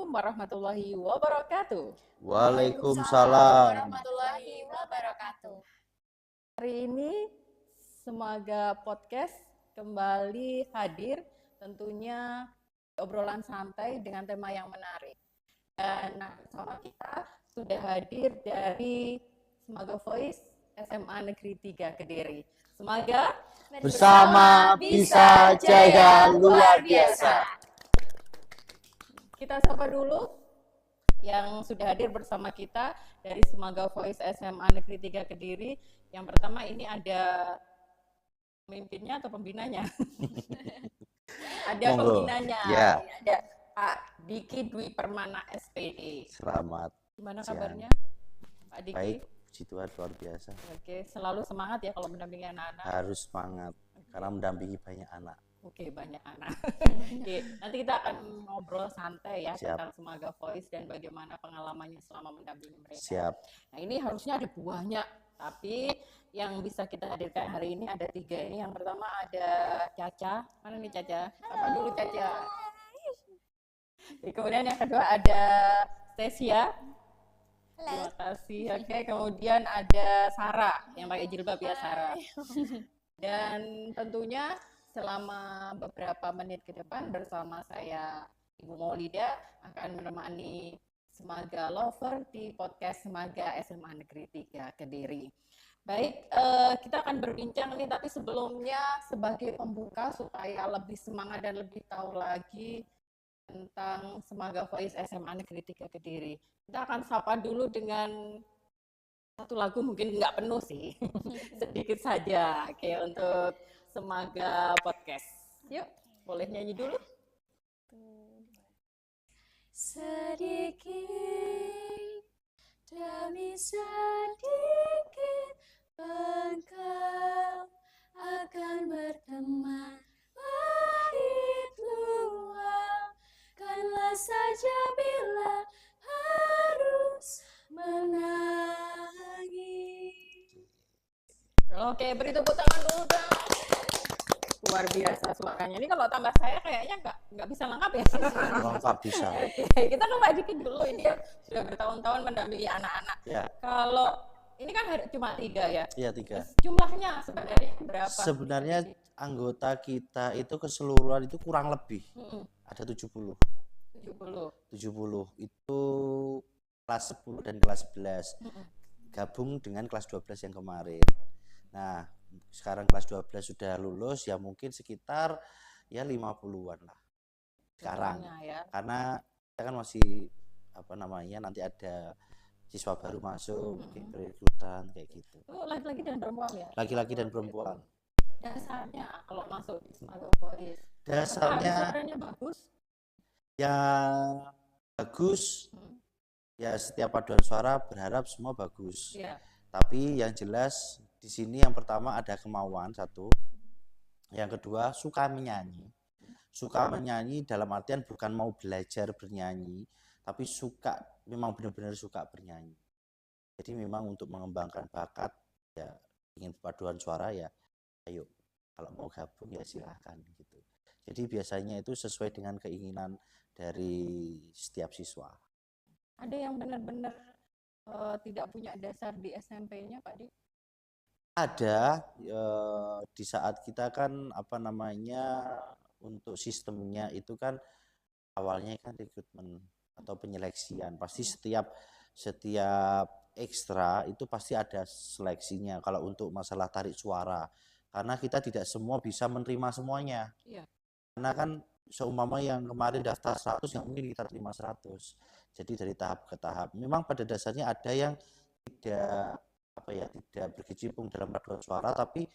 Assalamualaikum warahmatullahi wabarakatuh. Waalaikumsalam. Warahmatullahi wabarakatuh. Hari ini Semaga Podcast kembali hadir, tentunya obrolan santai dengan tema yang menarik. Dan bersama kita sudah hadir dari Semaga Voice SMA Negeri 3 Kediri. Semaga Bersama bisa jaya luar biasa. Kita sapa dulu yang sudah hadir bersama kita dari Semaga Voice SMA Negeri 3 Kediri. Yang pertama ini ada pemimpinnya atau pembinanya? Ada Monggo. pembinanya. Ya. Ada Pak Diki Dwi Permana SPD. Selamat. Gimana siang. kabarnya, Pak Diki? Baik, puji Tuhan luar biasa. Oke, selalu semangat ya kalau mendampingi anak-anak. Harus semangat karena mendampingi banyak anak. Oke, banyak anak. Oke, nanti kita akan ngobrol santai ya Siap. tentang Semaga Voice dan bagaimana pengalamannya selama mendampingi mereka. Siap. Nah, ini harusnya ada buahnya, tapi yang bisa kita hadirkan hari ini ada 3 ini. Yang pertama ada Caca. Mana nih Caca? Apa dulu Caca? Kemudian yang kedua ada Stesia. Terima kasih. Oke, kemudian ada Sarah yang pakai jilbab ya, Sarah. Dan tentunya selama beberapa menit ke depan bersama saya Ibu Maulida akan menemani Semaga Lover di podcast Semaga SMA Negeri 3 Kediri. Baik, kita akan berbincang nih, tapi sebelumnya sebagai pembuka supaya lebih semangat dan lebih tahu lagi tentang Semaga Voice SMA Negeri 3 Kediri. Kita akan sapa dulu dengan satu lagu, mungkin nggak penuh sih, sedikit saja. Oke, untuk Semaga Podcast. Yuk, boleh nyanyi dulu? Sedikit demi sedikit engkau akan berteman pahit luangkanlah saja bila harus menangis. Oke, beri tepuk tangan dulu dong. Luar biasa suaranya. Ini kalau tambah saya kayaknya nggak bisa lengkap ya. Lengkap bisa. Oke, kita ke Pak Diki dulu. Ini ya sudah bertahun-tahun mendampingi anak-anak. Ya. Kalau ini kan cuma 3 ya? Iya, 3. Terus jumlahnya sebenarnya berapa? Sebenarnya anggota kita itu keseluruhan itu kurang lebih ada 70. 70. Itu kelas 10 dan kelas 11. Gabung dengan kelas 12 yang kemarin. Nah, sekarang kelas 12 sudah lulus, ya mungkin sekitar ya 50-an lah sekarang. Ya. Karena kita kan masih nanti ada siswa baru masuk, perekrutan kayak gitu. Oh, laki-laki dan perempuan ya? Laki-laki dan perempuan. Dasarnya kalau masuk di Semaga Voice. Dasarnya suaranya bagus. Ya bagus. Ya setiap paduan suara berharap semua bagus. Ya. Tapi yang jelas di sini yang pertama ada kemauan satu. Yang kedua suka menyanyi. Suka menyanyi dalam artian bukan mau belajar bernyanyi, tapi suka, memang benar-benar suka bernyanyi. Jadi memang untuk mengembangkan bakat, ya ingin paduan suara ya, ayo kalau mau gabung ya silahkan gitu. Jadi biasanya itu sesuai dengan keinginan dari setiap siswa. Ada yang benar-benar tidak punya dasar di SMP-nya, Pak Dik? Ada, di saat kita kan untuk sistemnya itu kan awalnya kan rekrutmen atau penyeleksian. Pasti setiap ekstra itu pasti ada seleksinya kalau untuk masalah tarik suara. Karena kita tidak semua bisa menerima semuanya. Iya. Karena kan seumpama yang kemarin daftar 100 yang mungkin kita terima 100. Jadi dari tahap ke tahap. Memang pada dasarnya ada yang tidak berkecimpung dalam paduan suara, tapi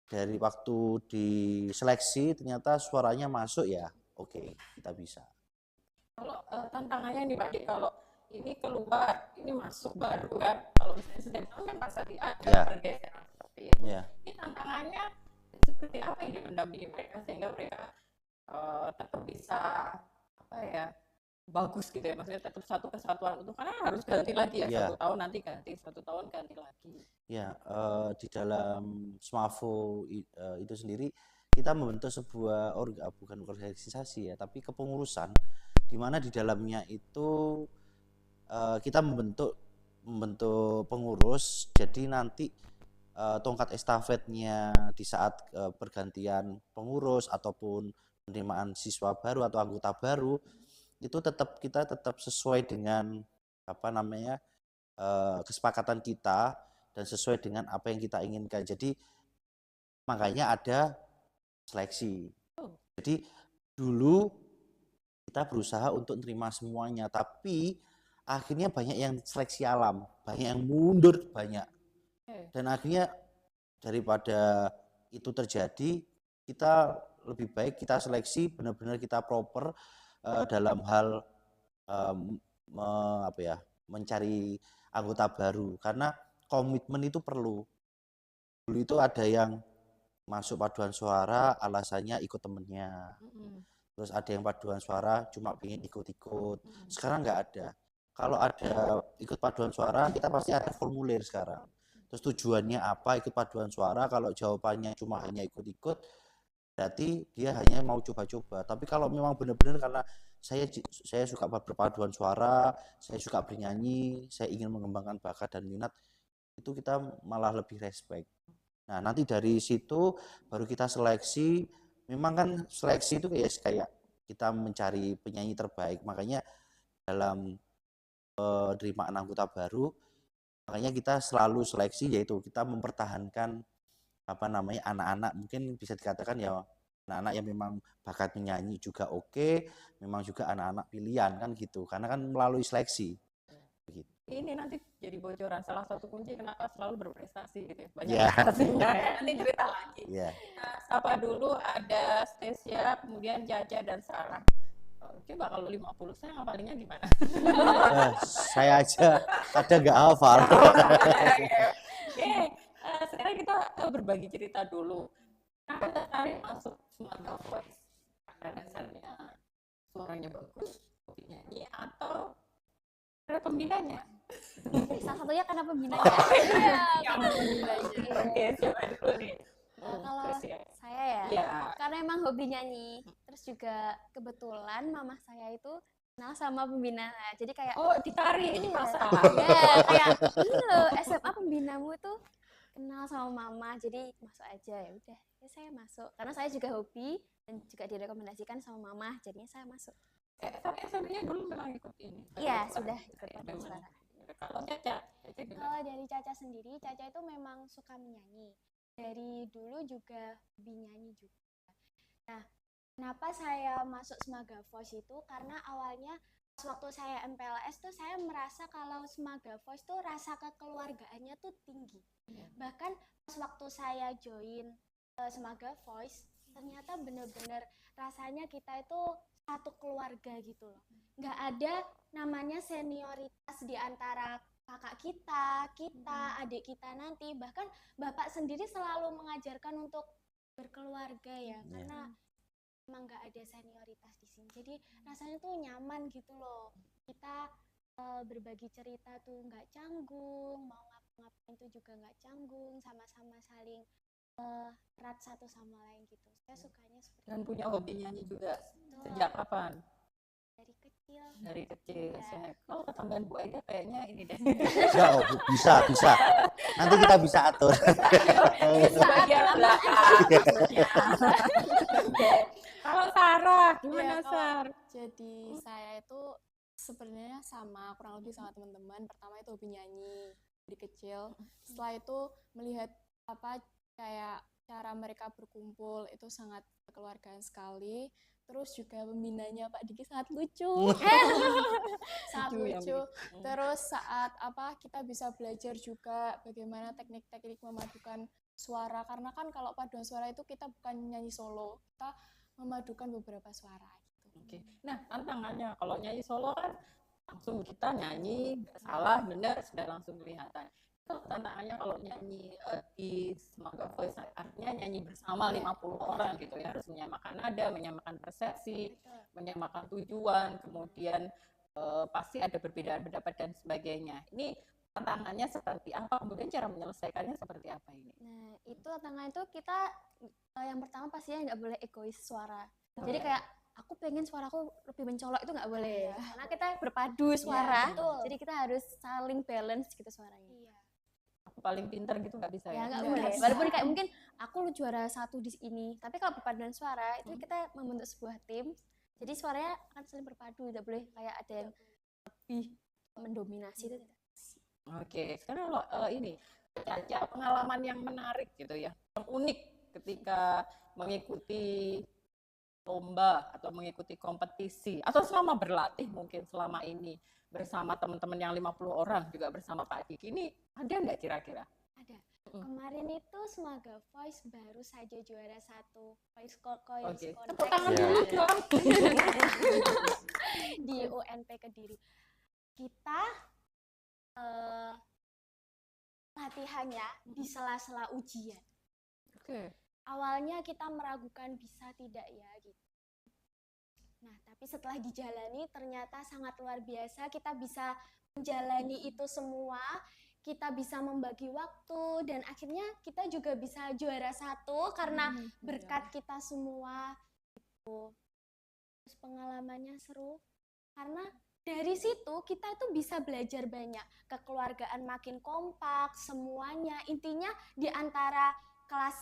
dari waktu diseleksi ternyata suaranya masuk ya, oke, kita bisa. Kalau tantangannya nih Pak Dik, kalau ini keluar, ini masuk baru kan, kalau misalnya sudah tahun kan pasti ada pergeseran seperti itu. Ini tantangannya seperti apa ini mendampingi mereka sehingga mereka tetap bisa bagus gitu ya, maksudnya tetap satu kesatuan utuh, karena harus ganti lagi ya, 1 tahun nanti ganti, 1 tahun ganti lagi. Ya, di dalam SMAVO itu sendiri kita membentuk sebuah bukan organisasi ya, tapi kepengurusan. Di di mana di dalamnya itu kita membentuk pengurus. Jadi nanti tongkat estafetnya di saat pergantian pengurus ataupun penerimaan siswa baru atau anggota baru itu kita tetap sesuai dengan apa namanya kesepakatan kita dan sesuai dengan apa yang kita inginkan. Jadi makanya ada seleksi. Jadi dulu kita berusaha untuk terima semuanya, tapi akhirnya banyak yang seleksi alam, banyak yang mundur banyak. Dan akhirnya daripada itu terjadi, kita lebih baik kita seleksi benar-benar kita proper dalam hal mencari anggota baru, karena komitmen itu perlu. Dulu itu ada yang masuk paduan suara alasannya ikut temennya, terus ada yang paduan suara cuma pengen ikut-ikut. Sekarang nggak ada. Kalau ada ikut paduan suara, kita pasti ada formulir sekarang. Terus tujuannya apa ikut paduan suara? Kalau jawabannya cuma hanya ikut-ikut, berarti dia hanya mau coba-coba. Tapi kalau memang benar-benar karena saya suka berpaduan suara, saya suka bernyanyi, saya ingin mengembangkan bakat dan minat, itu kita malah lebih respect. Nah, nanti dari situ baru kita seleksi. Memang kan seleksi itu kayak kita mencari penyanyi terbaik. Makanya dalam penerimaan anggota baru, makanya kita selalu seleksi, yaitu kita mempertahankan apa namanya anak-anak, mungkin bisa dikatakan ya anak-anak yang memang bakat menyanyi juga oke, memang juga anak-anak pilihan kan gitu, karena kan melalui seleksi. Begitu. Ini nanti jadi bocoran salah satu kunci kenapa selalu berprestasi gitu ya. Banyak Yeah. prestasinya ya. Nanti cerita lagi. Yeah. Nah, sapa dulu ada Stasia, kemudian Caca dan Sarah. Coba kalau 50 saya ngapalinya gimana? Saya aja kadang nggak hafal. Oke, sekarang kita berbagi cerita dulu. Kenapa tertarik masuk Sumatera Voice? Karena dasarnya suaranya bagus, hobi nyanyi, atau karena pembinanya? Salah satunya karena pembinanya. Karena pembinanya. Oke, siapa dulu nih? Kalau Stasia. saya ya, Ya. karena emang hobi nyanyi. Terus juga kebetulan mama saya itu kenal sama pembina. Jadi kayak Oh, ditarik di pasar. ya, kayak ini loh SMA pembinamu itu kenal sama mama, jadi masuk aja. Ya udah, ya saya masuk karena saya juga hobi dan juga direkomendasikan sama mama, jadinya saya masuk. Tapi SMP-nya dulu memang ikut ini. Iya, sudah ikut Ya, paduan memang. suara. Kalau Caca gimana? Kalau dari Caca sendiri, Caca itu memang suka menyanyi. Dari dulu juga hobi nyanyi juga. Nah, kenapa saya masuk Semaga Voice itu? Karena awalnya waktu saya MPLS tuh saya merasa kalau Semaga Voice tuh rasa kekeluargaannya tuh tinggi. Bahkan pas waktu saya join Semaga Voice, ternyata bener-bener rasanya kita itu satu keluarga gitu loh. Nggak ada namanya senioritas di antara kakak kita, adik kita nanti. Bahkan bapak sendiri selalu mengajarkan untuk berkeluarga ya, karena emang nggak ada senioritas di sini. Jadi rasanya tuh nyaman gitu loh. Kita berbagi cerita tuh nggak canggung, mau ngapa-ngapain tuh juga nggak canggung, sama-sama saling erat satu sama lain gitu. Saya sukanya seperti Dan itu. punya hobi nyanyi juga sejak kapan? Dari kecil. Dari kecil. Kalau tetanggaan Bu Aida kayaknya ini deh. Ya, bisa. Nanti kita bisa atur. Bagian belakang. Oke. Kalau Sarah, gimana Ya, Sar? Jadi saya itu sebenarnya sama, kurang lebih sama teman-teman. Pertama itu hobi nyanyi dari kecil. Setelah itu melihat kayak cara mereka berkumpul itu sangat kekeluargaan sekali. Terus juga pembinanya Pak Diki sangat lucu. Sangat lucu. Terus saat kita bisa belajar juga bagaimana teknik-teknik memadukan suara, karena kan kalau paduan suara itu kita bukan nyanyi solo, kita memadukan beberapa suara gitu. Oke. Nah, tantangannya kalau nyanyi solo kan langsung kita nyanyi, salah, benar, sudah langsung kelihatan. Itu tantangannya kalau nyanyi di Semaga Voice, artinya nyanyi bersama 50 orang gitu ya, harus menyamakan nada, menyamakan persepsi, menyamakan tujuan, kemudian pasti ada perbedaan pendapat dan sebagainya. Ini tantangannya seperti apa, kemudian cara menyelesaikannya seperti apa ini? Nah, itu tantangan itu kita yang pertama pastinya nggak boleh egois suara. Jadi kayak aku pengen suaraku lebih mencolok, itu nggak boleh. Karena kita berpadu suara, betul. jadi kita harus saling balance gitu suaranya. Iya. Aku paling pinter gitu nggak bisa Ya ya. nggak Nggak boleh. bisa. Walaupun kayak mungkin aku juara 1 di ini, tapi kalau perpaduan suara itu kita membentuk sebuah tim. Jadi suaranya akan saling berpadu, tidak boleh kayak ada yang lebih mendominasi itu tidak. Oke, sekarang kalau ini Caca, pengalaman yang menarik gitu ya, yang unik ketika mengikuti lomba atau mengikuti kompetisi atau selama berlatih mungkin selama ini bersama teman-teman yang 50 orang juga bersama Pak Diki, ini ada nggak kira-kira? Ada. Kemarin itu Semaga Voice baru saja juara 1 Voice Coins Oke, tepuk Contest tangan Ya. dulu dong. di UNP Kediri. Kita latihannya di sela-sela ujian. Oke. Awalnya kita meragukan bisa tidak ya gitu. Nah, tapi setelah dijalani ternyata sangat luar biasa. Kita bisa menjalani itu semua. Kita bisa membagi waktu dan akhirnya kita juga bisa juara 1 karena berkat kita semua gitu. Terus pengalamannya seru karena dari situ kita itu bisa belajar banyak, kekeluargaan makin kompak semuanya. Intinya di antara kelas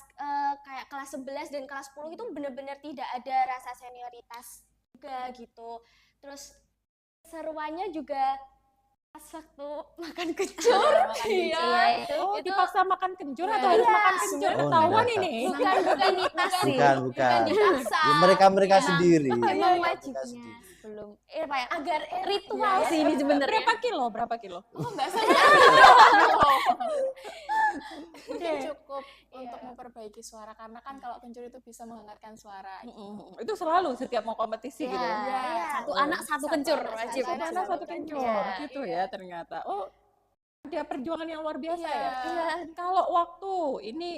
kayak kelas 11 dan kelas 10 itu benar-benar tidak ada rasa senioritas juga gitu. Terus seruannya juga pas waktu makan kencur. Iya, Oh, itu dipaksa makan kencur atau Iya, harus makan kencur? sebenarnya Ketahuan enggak. ini. bukan ditas sih. Bukan. Dipaksa. Ya, mereka Emang- sendiri. Emang Mereka wajibnya sendiri. sebelum apa ya, agar ritual sih ini sebenarnya. Berapa kilo? Oh, nggak sampai. Mungkin Oke. cukup untuk memperbaiki suara karena kan kalau kencur itu bisa menghangatkan suara. Itu selalu setiap mau kompetisi gitu. Iya, satu Oh. anak satu kencur anak, wajib. satu anak, Mana satu kencur Iya. gitu ya ternyata. Oh, ada perjuangan yang luar biasa ya. Iya. Kalau waktu ini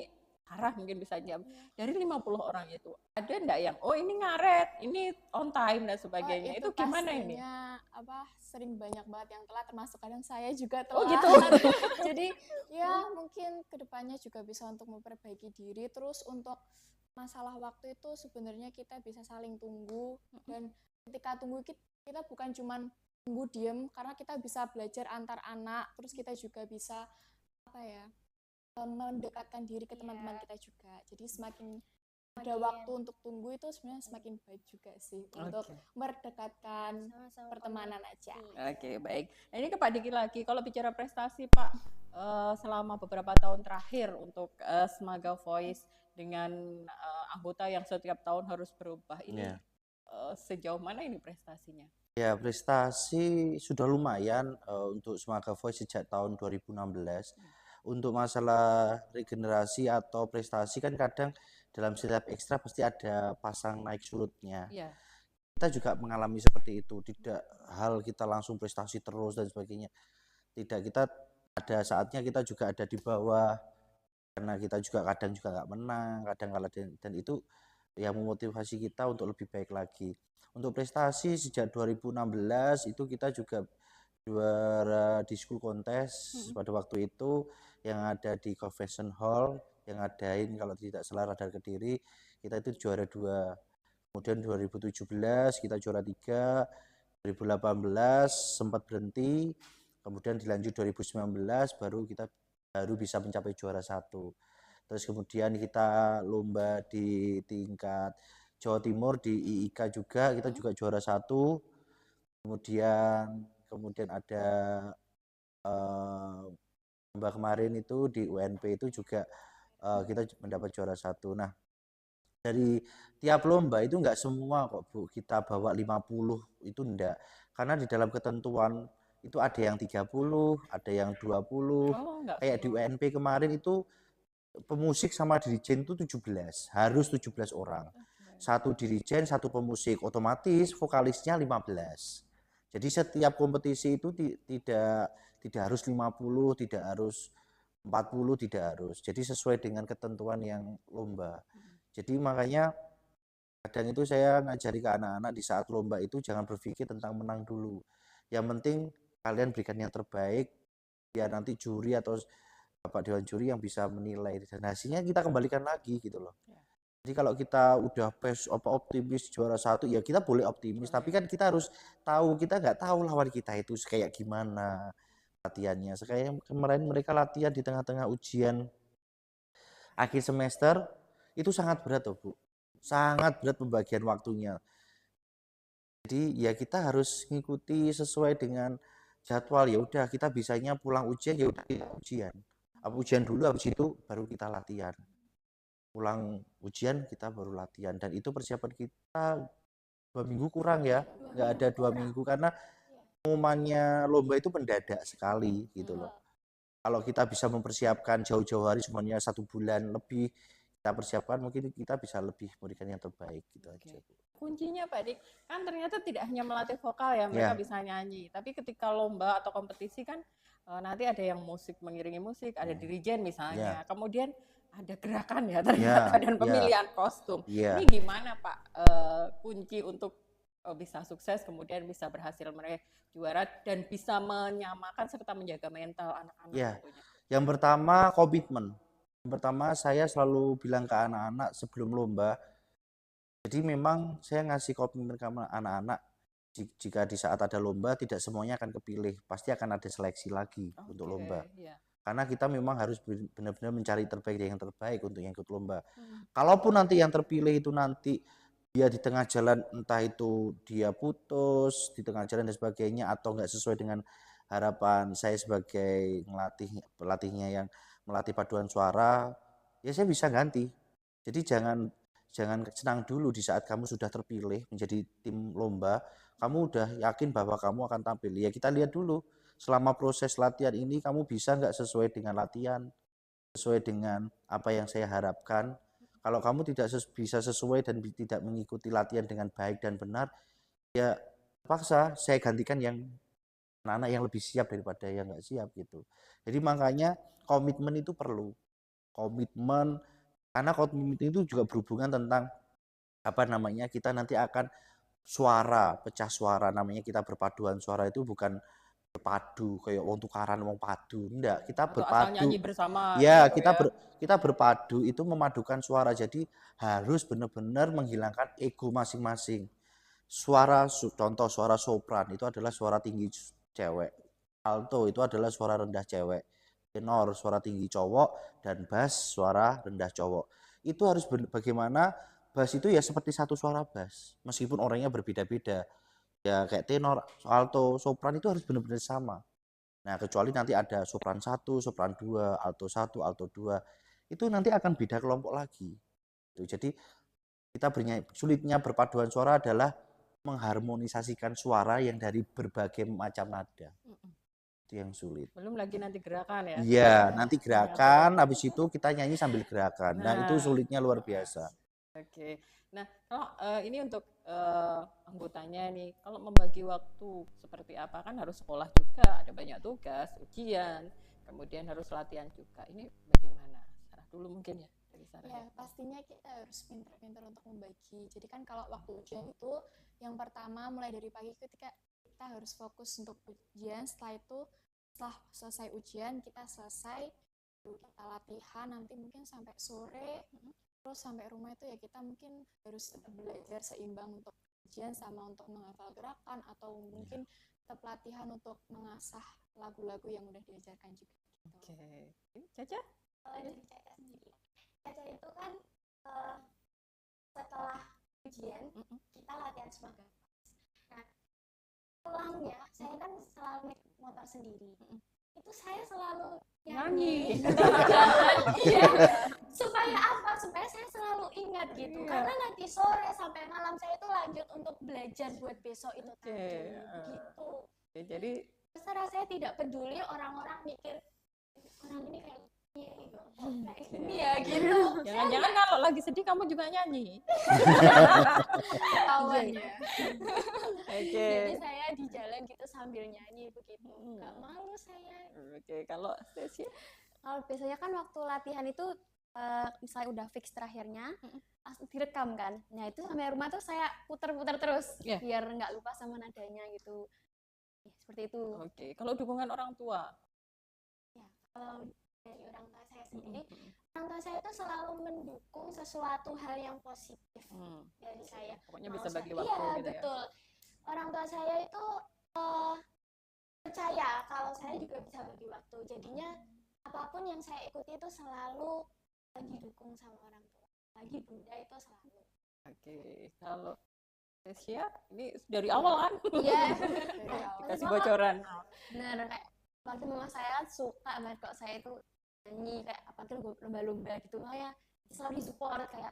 arah mungkin bisa jam dari 50 orang itu ada enggak yang oh ini ngaret, ini on time dan sebagainya. Itu gimana ini? pastinya sering banyak banget yang telat termasuk kadang saya juga Oh, telat. gitu. Jadi ya mungkin kedepannya juga bisa untuk memperbaiki diri. Terus untuk masalah waktu itu sebenarnya kita bisa saling tunggu dan ketika tunggu kita bukan cuman tunggu diem karena kita bisa belajar antar anak. Terus kita juga bisa mendekatkan diri ke teman-teman kita juga. Jadi semakin ada waktu untuk tunggu itu sebenarnya semakin baik juga sih untuk Oke. merdekatkan Sama-sama pertemanan aja. Oke, baik. Nah, ini ke Pak Diki lagi. Kalau bicara prestasi, Pak, selama beberapa tahun terakhir untuk Semaga Voice dengan anggota yang setiap tahun harus berubah ini, Iya. sejauh mana ini prestasinya? Ya, prestasi sudah lumayan untuk Semaga Voice sejak tahun 2016. Untuk masalah regenerasi atau prestasi kan kadang dalam setiap ekstra pasti ada pasang naik surutnya. Iya. Kita juga mengalami seperti itu, tidak hal kita langsung prestasi terus dan sebagainya. Tidak, kita ada saatnya kita juga ada di bawah karena kita juga kadang juga nggak menang, kadang kalah dan itu yang memotivasi kita untuk lebih baik lagi. Untuk prestasi sejak 2016 itu kita juga juara di school contest pada waktu itu yang ada di Convention Hall yang ngadain kalau tidak salah Radar Kediri, kita itu juara 2. Kemudian 2017 kita juara 3, 2018 sempat berhenti, kemudian dilanjut 2019 baru bisa mencapai juara 1. Terus kemudian kita lomba di tingkat Jawa Timur di IIK juga, kita juga juara 1. Kemudian ada lomba kemarin itu di UNP itu juga kita mendapat juara 1. Nah, dari tiap lomba itu enggak semua kok Bu kita bawa 50 itu enggak. Karena di dalam ketentuan itu ada yang 30, ada yang 20. Oh, enggak Kayak di semua. UNP kemarin itu pemusik sama dirijen itu 17, harus 17 orang. Satu dirijen, satu pemusik, otomatis vokalisnya 15. Jadi setiap kompetisi itu tidak harus 50, tidak harus 40, tidak harus. Jadi sesuai dengan ketentuan yang lomba. Jadi makanya kadang itu saya ngajari ke anak-anak di saat lomba itu jangan berpikir tentang menang dulu. Yang penting kalian berikan yang terbaik biar nanti juri atau Bapak Dewan Juri yang bisa menilai dan hasilnya kita kembalikan lagi gitu loh. Jadi kalau kita udah optimis juara satu, ya kita boleh optimis. Tapi kan kita harus tahu, kita nggak tahu lawan kita itu kayak gimana latihannya. Sekalian kemarin mereka latihan di tengah-tengah ujian akhir semester, itu sangat berat tuh Bu. Sangat berat pembagian waktunya. Jadi ya kita harus ngikuti sesuai dengan jadwal. Ya udah kita bisanya pulang ujian, ya udah kita ujian. Apa ujian dulu, habis itu baru kita latihan. Pulang ujian kita baru latihan, dan itu persiapan kita 2 minggu kurang ya, nggak ada 2 minggu karena pengumumannya lomba itu mendadak sekali gitu loh. Kalau kita bisa mempersiapkan jauh-jauh hari, semuanya 1 bulan lebih kita persiapkan, mungkin kita bisa lebih memberikan yang terbaik gitu aja. Kuncinya Pak Dik, kan ternyata tidak hanya melatih vokal ya, mereka bisa nyanyi. Tapi ketika lomba atau kompetisi kan nanti ada yang musik, mengiringi musik, ada dirijen misalnya. Kemudian ada gerakan ya ternyata dan pemilihan kostum. Ini gimana Pak kunci untuk bisa sukses, kemudian bisa berhasil meraih juara dan bisa menyamakan serta menjaga mental anak-anak tentunya? Yang pertama komitmen. Yang pertama saya selalu bilang ke anak-anak sebelum lomba, jadi memang saya ngasih komitmen ke anak-anak, jika di saat ada lomba tidak semuanya akan kepilih, pasti akan ada seleksi lagi untuk lomba. Karena kita memang harus benar-benar mencari terbaik yang terbaik untuk yang ikut lomba. Kalaupun nanti yang terpilih itu nanti dia di tengah jalan, entah itu dia putus di tengah jalan dan sebagainya, atau nggak sesuai dengan harapan saya sebagai pelatihnya yang melatih paduan suara, ya saya bisa ganti. Jadi jangan senang dulu di saat kamu sudah terpilih menjadi tim lomba, kamu udah yakin bahwa kamu akan tampil. Ya kita lihat dulu selama proses latihan ini kamu bisa nggak sesuai dengan latihan, sesuai dengan apa yang saya harapkan. Kalau kamu tidak bisa sesuai dan tidak mengikuti latihan dengan baik dan benar, ya terpaksa saya gantikan yang anak-anak yang lebih siap daripada yang nggak siap gitu. Jadi makanya komitmen itu perlu. Komitmen, karena komitmen itu juga berhubungan tentang kita nanti akan pecah suara, namanya kita berpaduan suara itu bukan berpadu kayak wong tukaran wong padu, enggak, kita berpadu nyanyi bersama ya, gitu kita berpadu itu memadukan suara, jadi harus benar-benar menghilangkan ego masing-masing. Contoh suara sopran itu adalah suara tinggi cewek, alto itu adalah suara rendah cewek, tenor suara tinggi cowok, dan bass suara rendah cowok. Itu harus bagaimana bass itu ya seperti satu suara bass, meskipun orangnya berbeda-beda. Ya kayak tenor, alto, sopran itu harus benar-benar sama. Nah, kecuali nanti ada sopran 1, sopran 2, alto 1, alto 2. Itu nanti akan beda kelompok lagi. Jadi sulitnya berpaduan suara adalah mengharmonisasikan suara yang dari berbagai macam nada. Itu yang sulit. Belum lagi nanti gerakan ya? Iya, nanti gerakan, habis itu kita nyanyi sambil gerakan. Nah, itu sulitnya luar biasa. Oke. Nah, kalau ini untuk anggotanya nih, kalau membagi waktu seperti apa, kan harus sekolah juga, ada banyak tugas, ujian, kemudian harus latihan juga. Ini bagaimana? Sarah dulu mungkin ya, dari Sarah. Ya, pastinya kita harus pintar-pintar untuk membagi. Jadi kan kalau waktu ujian itu, yang pertama mulai dari pagi ketika kita harus fokus untuk ujian, setelah selesai ujian, kita kita latihan, nanti mungkin sampai sore, terus sampai rumah itu ya kita mungkin harus belajar seimbang untuk ujian sama untuk menghafal gerakan, atau mungkin tetap latihan untuk mengasah lagu-lagu yang udah diajarkan juga. Oke. Caca? Kalau dari Caca sendiri, Caca itu kan setelah ujian kita latihan semangat. Nah, pulangnya saya kan selalu naik motor sendiri. Itu saya selalu nyanyi. Supaya apa? Supaya saya selalu ingat gitu. Karena nanti sore sampai malam saya itu lanjut untuk belajar buat besok itu tadi. Gitu. Jadi terserah, saya tidak peduli orang-orang mikir orang ini kayak ini ya gitu. Jangan-jangan kalau lagi sedih kamu juga nyanyi. Ketahuan ya. Oke. Jadi saya di jalan gitu sambil nyanyi begitu. Gak malu saya. Oke, kalau Stacy? Kalau biasanya kan waktu latihan itu misalnya udah fix terakhirnya, langsung direkam kan. Nah itu sampai rumah tuh saya puter-puter terus biar nggak lupa sama nadanya gitu. Ya, seperti itu. Oke, kalau dukungan orang tua? Ya, kalau dari orang tua saya sendiri, orang tua saya itu selalu mendukung sesuatu hal yang positif dari saya. Pokoknya Mau bisa saya- bagi waktu iya, gitu ya. betul. Orang tua saya itu percaya kalau saya juga bisa bagi waktu. Jadinya apapun yang saya ikuti itu selalu didukung sama orang tua. Lagi bunda itu selalu. Oke, kalau Tesia ini dari awal kan? Iya. Kasih bocoran. Bener, kayak waktu mama saya kan suka banget kok saya itu nyanyi kayak apa tuh lomba-lomba gitu, makanya selalu disupport kayak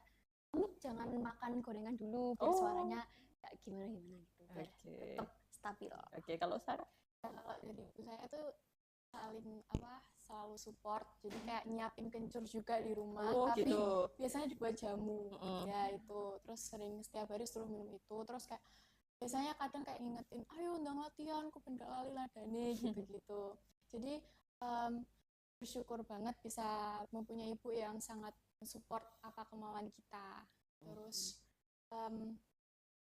kamu jangan makan gorengan dulu biar Oh. suaranya kayak gimana gitu biar Oke. tetap stabil. Oke, kalau Sarah? Kalau dari ibu saya tuh selalu support, jadi kayak nyiapin kencur juga di rumah, Oh, tapi gitu. biasanya dibuat jamu. Mm-mm. Ya itu, terus sering setiap hari suruh minum itu, terus kayak biasanya kadang kayak ngingetin, ayo undang latihan, aku benda lali ladane gitu-gitu. Jadi bersyukur banget bisa mempunyai ibu yang sangat mensupport apa kemauan kita. Terus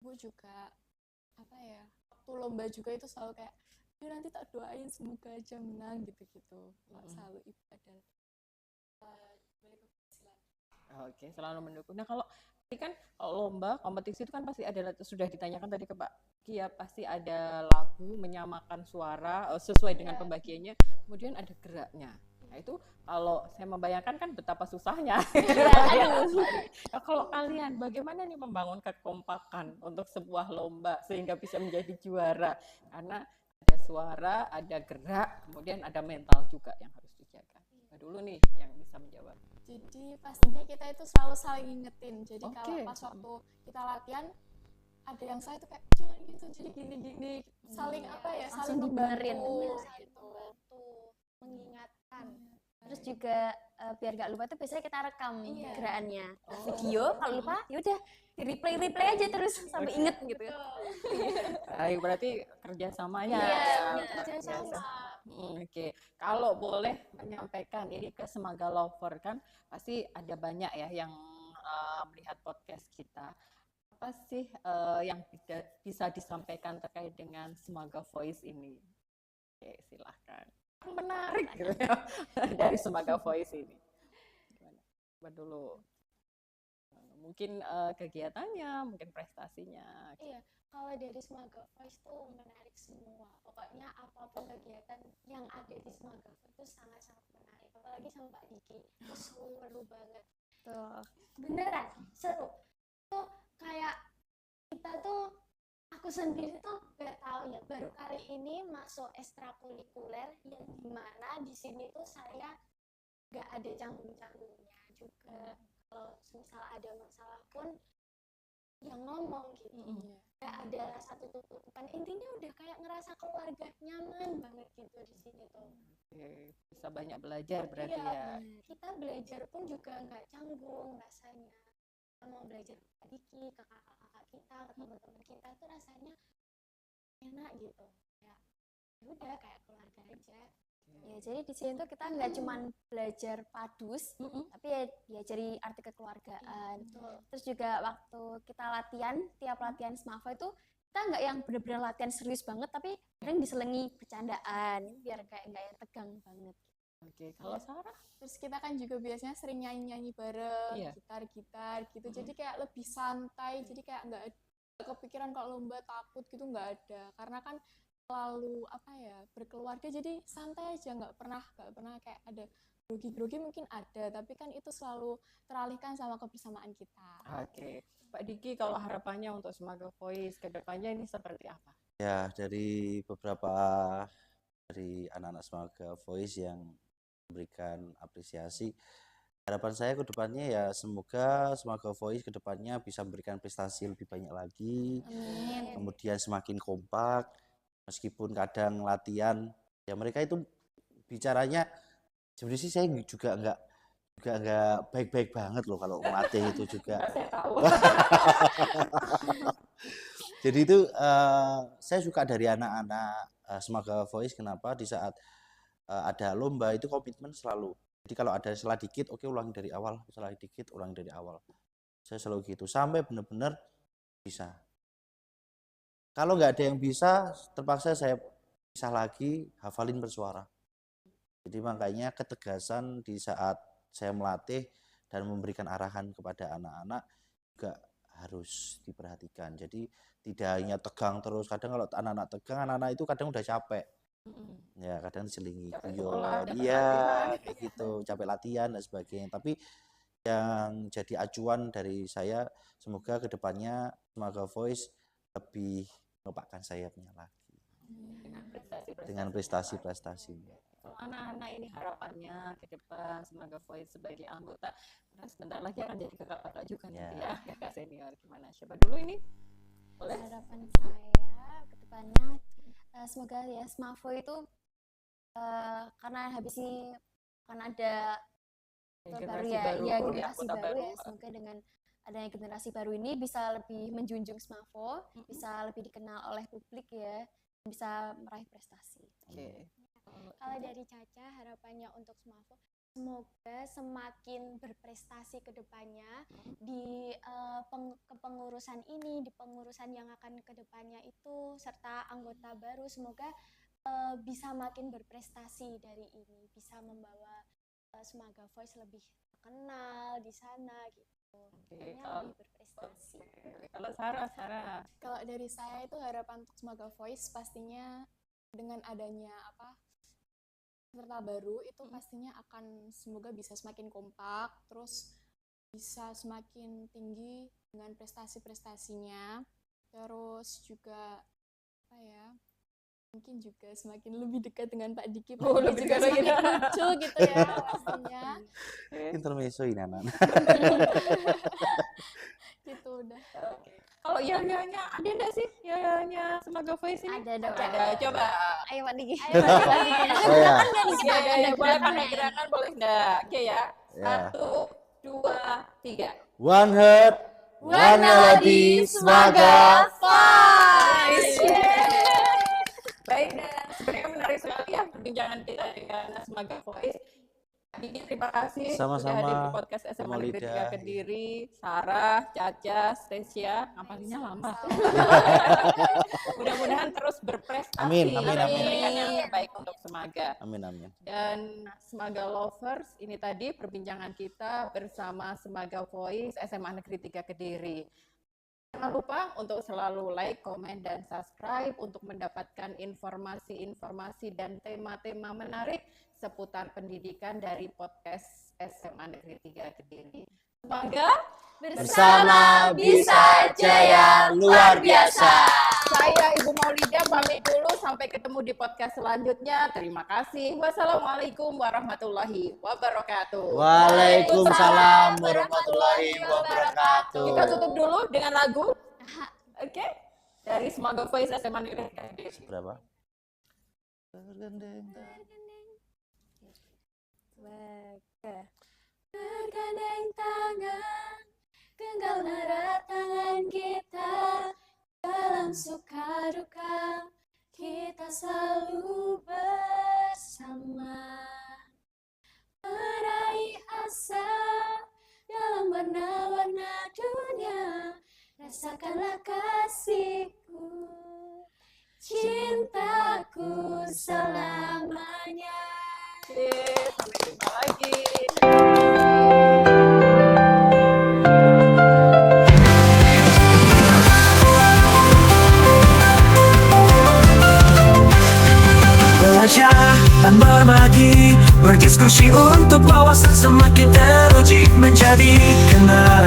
ibu juga apa ya, waktu lomba juga itu selalu kayak, "Yuk nanti tak doain semoga aja menang," gitu-gitu. Selalu ibu ada balik ke penghasilan. Oke, selalu mendukung. Nah, kalau tadi kan kalau lomba, kompetisi itu kan pasti ada, sudah ditanyakan tadi ke Pak Kia, pasti ada lagu menyamakan suara sesuai dengan pembagiannya, kemudian ada geraknya. Nah, itu kalau saya membayangkan kan betapa susahnya. Nah, kalau kalian bagaimana nih membangun kekompakan untuk sebuah lomba sehingga bisa menjadi juara? Karena ada suara, ada gerak, kemudian ada mental juga yang harus dijaga. Nah, dulu nih yang bisa menjawab. Jadi pastinya kita itu selalu saling ngingetin. Jadi Oke. kalau pas waktu kita latihan ada yang saya tuh kayak jangan gitu, jadi gini-gini, saling apa ya, Langsung saling dibenerin. membantu Saling gitu. membantu, mengingatkan. Terus Baik. juga biar gak lupa tuh biasanya kita rekam Iya. gerakannya video, kalau lupa yaudah di replay aja terus sampai inget gitu. Baik, berarti kerjasamanya. Iya, luar kerjasama. biasa. Oke, kalau boleh menyampaikan ini ke Semaga Lover kan pasti ada banyak ya yang melihat podcast kita. Apa sih yang bisa disampaikan terkait dengan Semaga Voice ini? Oke, silahkan. Menarik gitu ya dari Semaga Voice ini. Gimana? Coba dulu. Mungkin kegiatannya, mungkin prestasinya. Iya, kalau dari Semaga Voice tuh menarik semua. Pokoknya apapun kegiatan yang ada di Semaga Voice itu sangat-sangat menarik. Apalagi sama Pak Diki, itu seru banget. Tuh, beneran seru. Tuh kayak kita tuh, aku sendiri tuh gak tahu ya, baru kali ini masuk ekstrakurikuler yang dimana di sini tuh saya gak ada canggung-canggungnya juga. Kalau misal ada masalah pun yang ngomong gitu, gak ada rasa tutup-tutupan, intinya udah kayak ngerasa keluarga, nyaman banget gitu di sini tuh. Oke, bisa banyak belajar berarti Iya, ya. kita belajar pun juga nggak canggung rasanya. Kita mau belajar ke Pak Diki, ke kakak-kakak kita, ke teman-teman kita tuh rasanya enak gitu. Ya udah kayak keluarga aja. Ya, jadi di sini tuh kita nggak cuma belajar padus, tapi ya diajari arti kekeluargaan. Terus juga waktu kita latihan, tiap latihan SMAVA itu kita nggak yang benar-benar latihan serius banget, tapi kadang diselingi bercandaan, biar kayak nggak yang tegang banget. Oke, kalau Sarah? Terus kita kan juga biasanya sering nyanyi-nyanyi bareng, Iya. gitar-gitar gitu. Jadi kayak lebih santai, jadi kayak nggak ada kepikiran kalau lomba takut gitu, nggak ada. Karena kan selalu apa ya, berkeluarga jadi santai aja, nggak pernah kayak ada grogi-grogi, mungkin ada, tapi kan itu selalu teralihkan sama kebersamaan kita. Oke, Pak Diki, kalau harapannya untuk Semaga Voice ke depannya ini seperti apa? Ya, dari beberapa dari anak-anak Semaga Voice yang memberikan apresiasi, harapan saya ke depannya ya semoga Semaga Voice ke depannya bisa memberikan prestasi lebih banyak lagi, Amin. kemudian semakin kompak, meskipun kadang latihan ya mereka itu bicaranya sebenarnya sih saya juga nggak baik-baik banget loh kalau melatih itu juga. Saya tahu. Jadi itu saya suka dari anak-anak Semaga Voice, kenapa di saat ada lomba itu komitmen selalu. Jadi kalau ada salah dikit, oke ulangi dari awal, salah dikit ulangi dari awal. Saya selalu gitu sampai benar-benar bisa. Kalau nggak ada yang bisa, terpaksa saya pisah lagi, hafalin bersuara. Jadi makanya ketegasan di saat saya melatih dan memberikan arahan kepada anak-anak juga harus diperhatikan. Jadi tidak hanya tegang terus. Kadang kalau anak-anak tegang, anak-anak itu kadang udah capek. Ya kadang diselingi Capek guyon, sekolah, capek iya latihan. kayak gitu, capek latihan dan sebagainya. Tapi yang jadi acuan dari saya, semoga kedepannya Semoga Voice lebih mengepakkan sayapnya lagi dengan prestasi-prestasi. Anak-anak ini harapannya ke depan Semoga Voice sebagai anggota. Nah, sebentar lagi akan jadi kakak juga nanti ya, kakak senior. Gimana? Siapa dulu ini? Boleh? Harapan saya ke depannya semoga ya Smavo itu karena habis ini akan ada baru ya generasi baru ya, semoga dengan adanya generasi baru ini bisa lebih menjunjung Smavo, bisa lebih dikenal oleh publik ya, bisa meraih prestasi. Kalau dari Caca, harapannya untuk Smavo, semoga semakin berprestasi ke depannya di kepengurusan ini, di pengurusan yang akan ke depannya itu, serta anggota baru, semoga bisa makin berprestasi dari ini, bisa membawa Semoga Voice lebih terkenal di sana gitu. Lebih berprestasi. Kalau Sarah. Kalau dari saya itu harapan untuk Semoga Voice pastinya dengan adanya peserta baru itu pastinya akan semoga bisa semakin kompak, terus bisa semakin tinggi dengan prestasi-prestasinya, terus juga mungkin juga semakin lebih dekat dengan Pak Diki, lebih juga dekat semakin lagi. lucu gitu ya pastinya. Intermezzo ini anak. Gitu udah. Kalau ya-nya ada enggak sih? Ya-nya Semoga Voice ini? Ada. Coba. Ayo Pak Diki. Oh ya. Ya, boleh pakai gerakan boleh enggak? Oke ya. 1, 2, 3. One heart, one melody, Semoga Voice. Baik, dan sebenarnya menarik sekali ya perbincangan kita dengan Semoga Voice. Diki, terima kasih Sama-sama, sudah hadir di podcast SMA Negeri 3 Kediri. Sarah, Caca, Stesia, ngapalinnya lama. Mudah-mudahan terus berprestasi. Amin. Memberikan yang terbaik untuk Semoga. Amin. Dan Semoga Lovers, ini tadi perbincangan kita bersama Semoga Voice SMA Negeri 3 Kediri. Jangan lupa untuk selalu like, komen, dan subscribe untuk mendapatkan informasi-informasi dan tema-tema menarik seputar pendidikan dari podcast SMA Negeri 3 Kediri. Semoga Bersama bisa jaya luar biasa. Saya Ibu Maulida pamit dulu, sampai ketemu di podcast selanjutnya. Terima kasih. Wassalamualaikum warahmatullahi wabarakatuh. Waalaikumsalam warahmatullahi wabarakatuh. Kita tutup dulu dengan lagu. Oke. Dari Semoga Voice SMA Negeri 3 Kediri. Berapa? Bergandeng tangan, genggam erat tangan kita, dalam suka duka kita selalu bersama, meraih asa dalam warna-warna dunia. Rasakanlah kasihku, cintaku selamanya. Sampai jumpa lagi. Belajar dan berbagi, berdiskusi untuk wawasan semakin teruji, menjadi kenal